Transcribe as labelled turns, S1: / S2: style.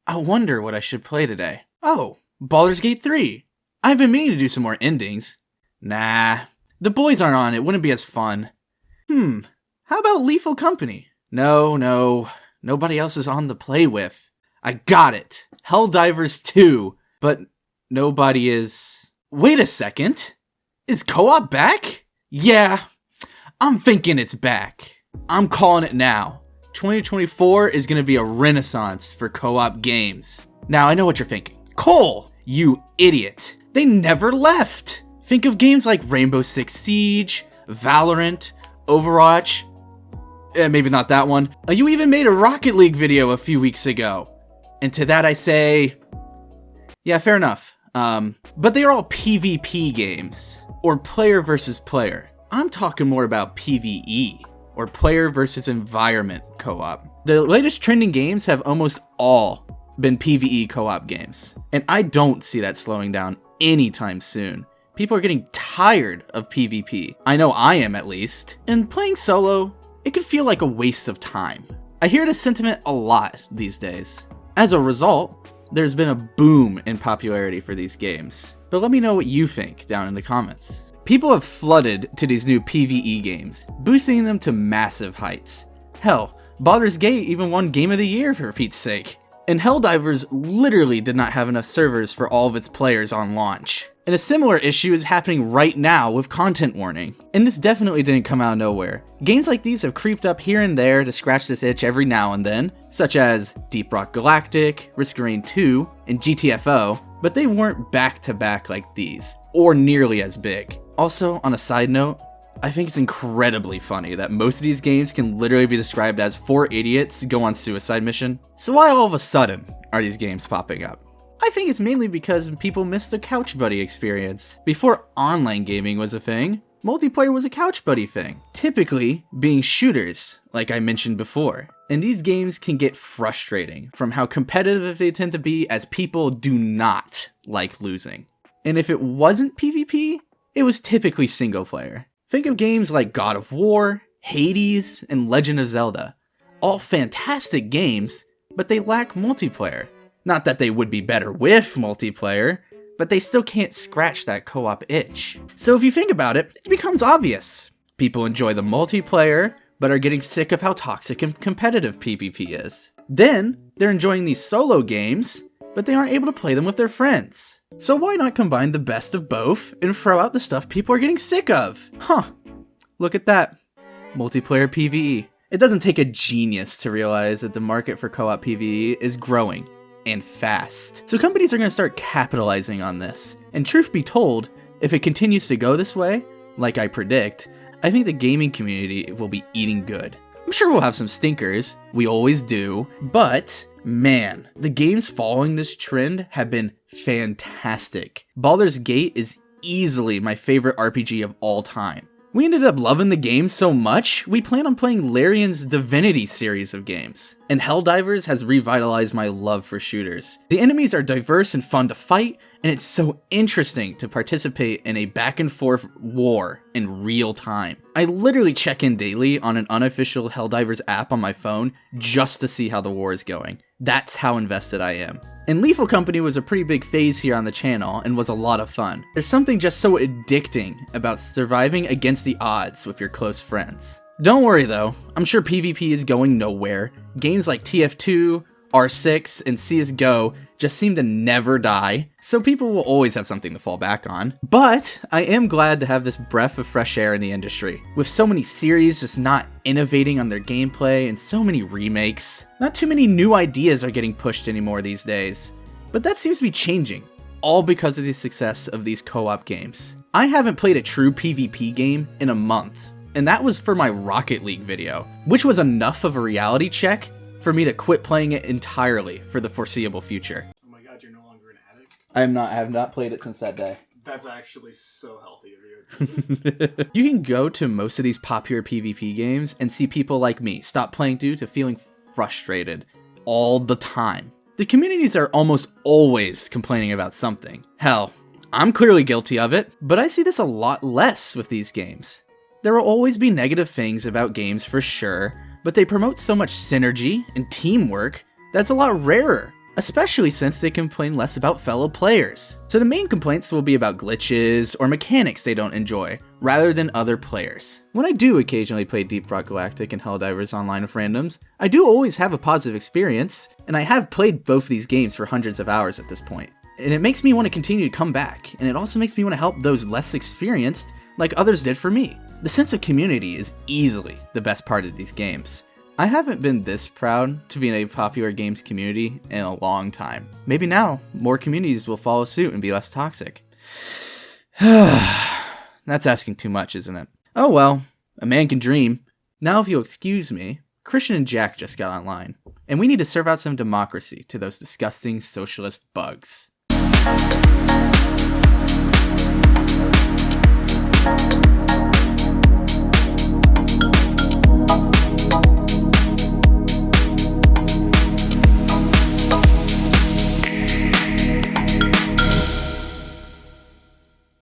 S1: I wonder what I should play today. Oh, Baldur's Gate 3. I've been meaning to do some more endings. Nah, the boys aren't on, it wouldn't be as fun. How about Lethal Company? No, nobody else is on to play with. I got it, Helldivers 2, but nobody is... Wait a second, is co-op back? Yeah, I'm thinking it's back. I'm calling it now. 2024 is gonna be a renaissance for co-op games. Now I know what you're thinking. Cole, you idiot. They never left. Think of games like Rainbow Six Siege, Valorant, Overwatch. Maybe not that one. You even made a Rocket League video a few weeks ago. And to that I say, yeah, fair enough. But they are all PvP games, or player versus player. I'm talking more about PvE, or player versus environment co-op. The latest trending games have almost all been PvE co-op games, and I don't see that slowing down anytime soon. People are getting tired of PvP. I know I am, at least. And playing solo, it can feel like a waste of time. I hear this sentiment a lot these days. As a result, there's been a boom in popularity for these games. But let me know what you think down in the comments. People have flooded to these new PvE games, boosting them to massive heights. Hell, Baldur's Gate even won Game of the Year for Pete's sake. And Helldivers literally did not have enough servers for all of its players on launch. And a similar issue is happening right now with content warning. And this definitely didn't come out of nowhere. Games like these have creeped up here and there to scratch this itch every now and then, such as Deep Rock Galactic, Risk of Rain 2, and GTFO, but they weren't back to back like these, or nearly as big. Also, on a side note, I think it's incredibly funny that most of these games can literally be described as 4 idiots go on suicide mission. So why all of a sudden are these games popping up? I think it's mainly because people miss the couch buddy experience. Before online gaming was a thing, multiplayer was a couch buddy thing, typically being shooters, like I mentioned before. And these games can get frustrating from how competitive they tend to be, as people do not like losing. And if it wasn't PvP, it was typically single player. Think of games like God of War, Hades, and Legend of Zelda. All fantastic games, but they lack multiplayer. Not that they would be better with multiplayer, but they still can't scratch that co-op itch. So if you think about it, it becomes obvious. People enjoy the multiplayer, but are getting sick of how toxic and competitive PvP is. Then, they're enjoying these solo games, but they aren't able to play them with their friends. So why not combine the best of both and throw out the stuff people are getting sick of? Look at that. Multiplayer PvE. It doesn't take a genius to realize that the market for co-op PvE is growing, and fast. So companies are going to start capitalizing on this. And truth be told, if it continues to go this way, like I predict, I think the gaming community will be eating good. I'm sure we'll have some stinkers, we always do, but man, the games following this trend have been fantastic. Baldur's Gate is easily my favorite RPG of all time. We ended up loving the game so much, we plan on playing Larian's Divinity series of games. And Helldivers has revitalized my love for shooters. The enemies are diverse and fun to fight, and it's so interesting to participate in a back and forth war in real time. I literally check in daily on an unofficial Helldivers app on my phone just to see how the war is going. That's how invested I am. And Lethal Company was a pretty big phase here on the channel and was a lot of fun. There's something just so addicting about surviving against the odds with your close friends. Don't worry though, I'm sure PvP is going nowhere. Games like TF2, R6, and CSGO just seem to never die, so people will always have something to fall back on. But I am glad to have this breath of fresh air in the industry. With so many series just not innovating on their gameplay and so many remakes, not too many new ideas are getting pushed anymore these days. But that seems to be changing, all because of the success of these co-op games. I haven't played a true PvP game in a month, and that was for my Rocket League video, which was enough of a reality check for me to quit playing it entirely for the foreseeable future.
S2: Oh my god, you're no longer an addict?
S1: I have not played it since that day.
S2: That's actually so healthy of you.
S1: You can go to most of these popular PvP games and see people like me stop playing due to feeling frustrated all the time. The communities are almost always complaining about something. Hell, I'm clearly guilty of it, but I see this a lot less with these games. There will always be negative things about games for sure, but they promote so much synergy and teamwork That's a lot rarer, especially since they complain less about fellow players. So the main complaints will be about glitches or mechanics they don't enjoy, rather than other players. When I do occasionally play Deep Rock Galactic and Helldivers online with randoms, I do always have a positive experience, and I have played both these games for hundreds of hours at this point. And it makes me want to continue to come back, and it also makes me want to help those less experienced, like others did for me. The sense of community is easily the best part of these games. I haven't been this proud to be in a popular games community in a long time. Maybe now, more communities will follow suit and be less toxic. That's asking too much, isn't it? Oh well, a man can dream. Now if you'll excuse me, Christian and Jack just got online, and we need to serve out some democracy to those disgusting socialist bugs.